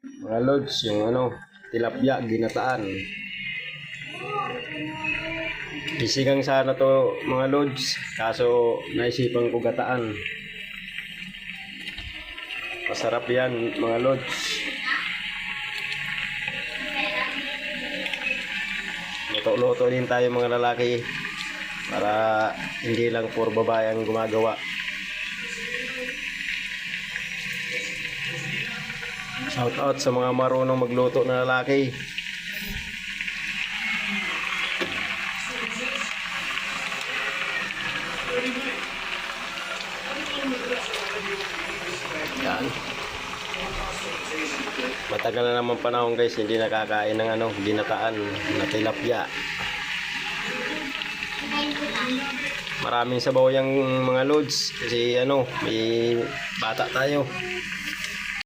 Mga lods, yung ano, tilapia, ginataan. Isigang sana to mga lods, kaso naisipan ko gataan. Masarap yan mga lods. Luto-luto din tayo mga lalaki para hindi lang puro babae ang gumagawa. Shout out sa mga marunong magluto na lalaki. Yan. Matagal na naman panahon guys, hindi nakakain ng ano, ginataan na tilapia. Maraming sabaw yung mga loads kasi ano, may bata tayo.